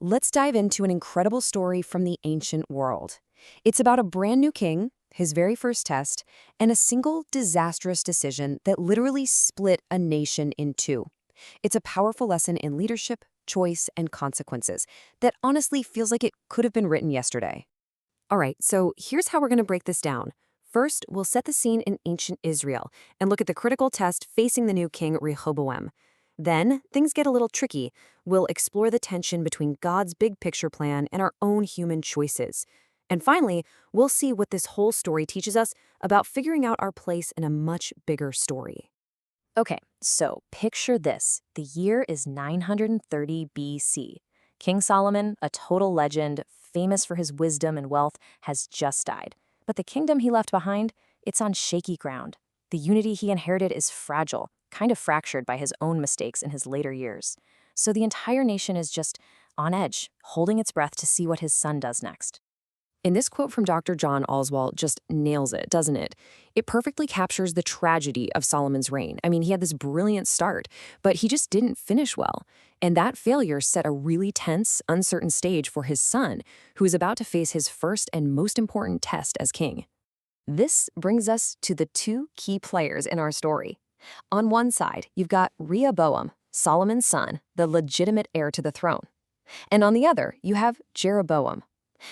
let's dive into an incredible story from the ancient world. It's about a brand new king, his very first test, and a single disastrous decision that literally split a nation in two. It's a powerful lesson in leadership, choice, and consequences that honestly feels like it could have been written yesterday. All right, so here's how we're going to break this down. First, we'll set the scene in ancient Israel and look at the critical test facing the new king Rehoboam. Then, things get a little tricky. We'll explore the tension between God's big picture plan and our own human choices. And finally, we'll see what this whole story teaches us about figuring out our place in a much bigger story. Okay, so picture this. The year is 930 BC. King Solomon, a total legend, famous for his wisdom and wealth, has just died. But the kingdom he left behind, it's on shaky ground. The unity he inherited is fragile, kind of fractured by his own mistakes in his later years. So the entire nation is just on edge, holding its breath to see what his son does next. And this quote from Dr. John Oswalt just nails it, doesn't it? It perfectly captures the tragedy of Solomon's reign. I mean, he had this brilliant start, but he just didn't finish well. And that failure set a really tense, uncertain stage for his son, who is about to face his first and most important test as king. This brings us to the two key players in our story. On one side, you've got Rehoboam, Solomon's son, the legitimate heir to the throne. And on the other, you have Jeroboam.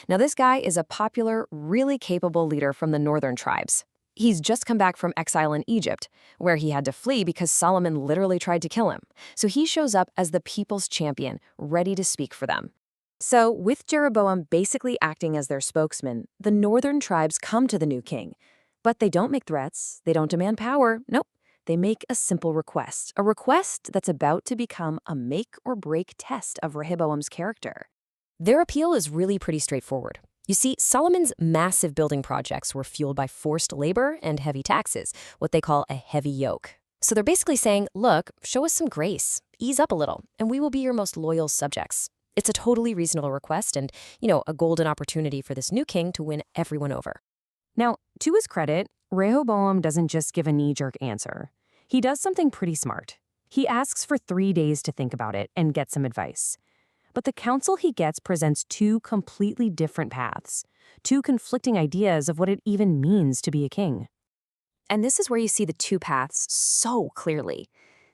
Now, this guy is a popular, really capable leader from the northern tribes. He's just come back from exile in Egypt, where he had to flee because Solomon literally tried to kill him. So he shows up as the people's champion, ready to speak for them. So, with Jeroboam basically acting as their spokesman, the northern tribes come to the new king. But they don't make threats, they don't demand power, nope. They make a simple request, a request that's about to become a make-or-break test of Rehoboam's character. Their appeal is really pretty straightforward. You see, Solomon's massive building projects were fueled by forced labor and heavy taxes, what they call a heavy yoke. So they're basically saying, look, show us some grace, ease up a little, and we will be your most loyal subjects. It's a totally reasonable request and, a golden opportunity for this new king to win everyone over. Now, to his credit, Rehoboam doesn't just give a knee-jerk answer. He does something pretty smart. He asks for 3 days to think about it and get some advice. But the counsel he gets presents two completely different paths, two conflicting ideas of what it even means to be a king. And this is where you see the two paths so clearly.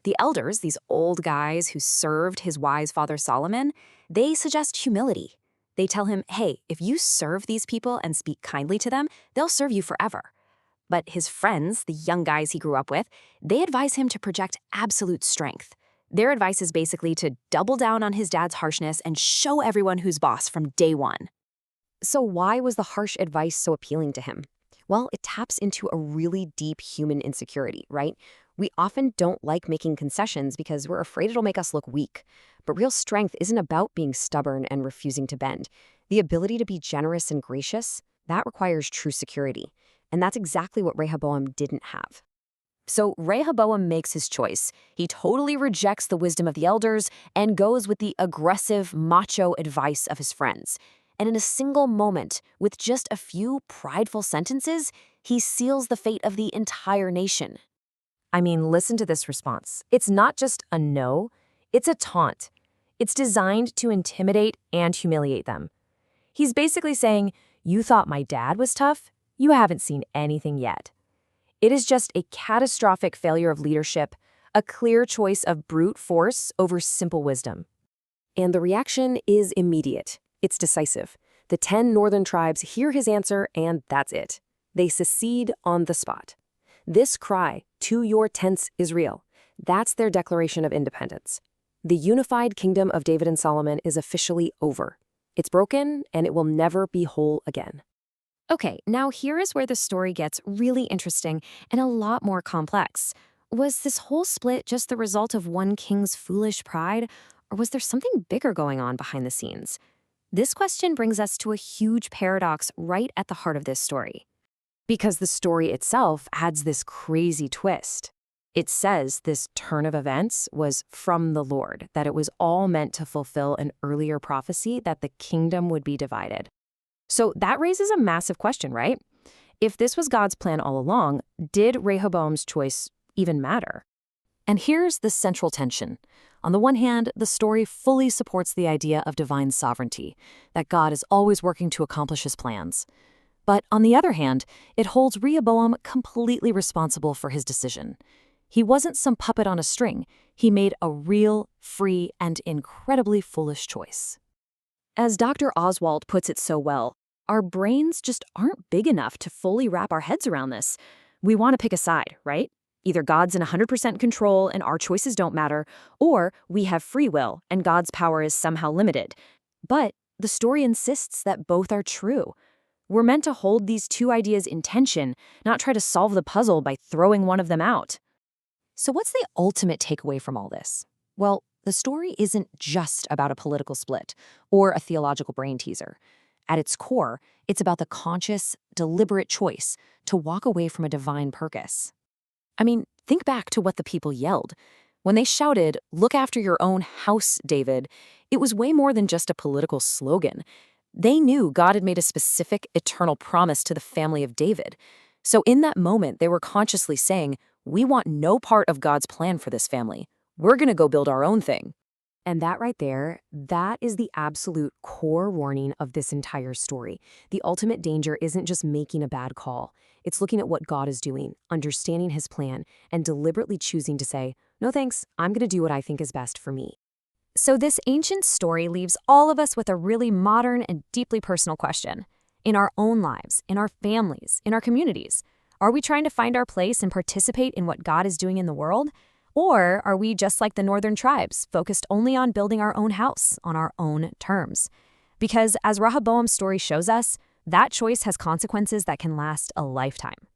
The elders, these old guys who served his wise father Solomon, they suggest humility. They tell him, hey, if you serve these people and speak kindly to them, they'll serve you forever. But his friends, the young guys he grew up with, they advise him to project absolute strength. Their advice is basically to double down on his dad's harshness and show everyone who's boss from day one. So why was the harsh advice so appealing to him? Well, it taps into a really deep human insecurity, right? We often don't like making concessions because we're afraid it'll make us look weak. But real strength isn't about being stubborn and refusing to bend. The ability to be generous and gracious, that requires true security. And that's exactly what Rehoboam didn't have. So Rehoboam makes his choice. He totally rejects the wisdom of the elders and goes with the aggressive, macho advice of his friends. And in a single moment, with just a few prideful sentences, he seals the fate of the entire nation. I mean, listen to this response. It's not just a no, it's a taunt. It's designed to intimidate and humiliate them. He's basically saying, you thought my dad was tough? You haven't seen anything yet. It is just a catastrophic failure of leadership, a clear choice of brute force over simple wisdom. And the reaction is immediate. It's decisive. The 10 northern tribes hear his answer, and that's it. They secede on the spot. This cry, to your tents, Israel, that's their declaration of independence. The unified kingdom of David and Solomon is officially over. It's broken, and it will never be whole again. Okay, now here is where the story gets really interesting and a lot more complex. Was this whole split just the result of one king's foolish pride, or was there something bigger going on behind the scenes? This question brings us to a huge paradox right at the heart of this story. Because the story itself adds this crazy twist. It says this turn of events was from the Lord, that it was all meant to fulfill an earlier prophecy that the kingdom would be divided. So that raises a massive question, right? If this was God's plan all along, did Rehoboam's choice even matter? And here's the central tension. On the one hand, the story fully supports the idea of divine sovereignty, that God is always working to accomplish his plans. But on the other hand, it holds Rehoboam completely responsible for his decision. He wasn't some puppet on a string. He made a real, free, and incredibly foolish choice. As Dr. Oswalt puts it so well, our brains just aren't big enough to fully wrap our heads around this. We want to pick a side, right? Either God's in 100% control and our choices don't matter, or we have free will and God's power is somehow limited. But the story insists that both are true. We're meant to hold these two ideas in tension, not try to solve the puzzle by throwing one of them out. So what's the ultimate takeaway from all this? Well, the story isn't just about a political split or a theological brain teaser. At its core, it's about the conscious, deliberate choice to walk away from a divine purpose. I mean, think back to what the people yelled. When they shouted, "Look after your own house, David," it was way more than just a political slogan. They knew God had made a specific, eternal promise to the family of David. So in that moment, they were consciously saying, "We want no part of God's plan for this family. We're going to go build our own thing." And that right there, that is the absolute core warning of this entire story. The ultimate danger isn't just making a bad call. It's looking at what God is doing, understanding his plan, and deliberately choosing to say, "No thanks, I'm going to do what I think is best for me." So this ancient story leaves all of us with a really modern and deeply personal question. In our own lives, in our families, in our communities, are we trying to find our place and participate in what God is doing in the world? Or are we just like the northern tribes, focused only on building our own house on our own terms? Because as Rehoboam's story shows us, that choice has consequences that can last a lifetime.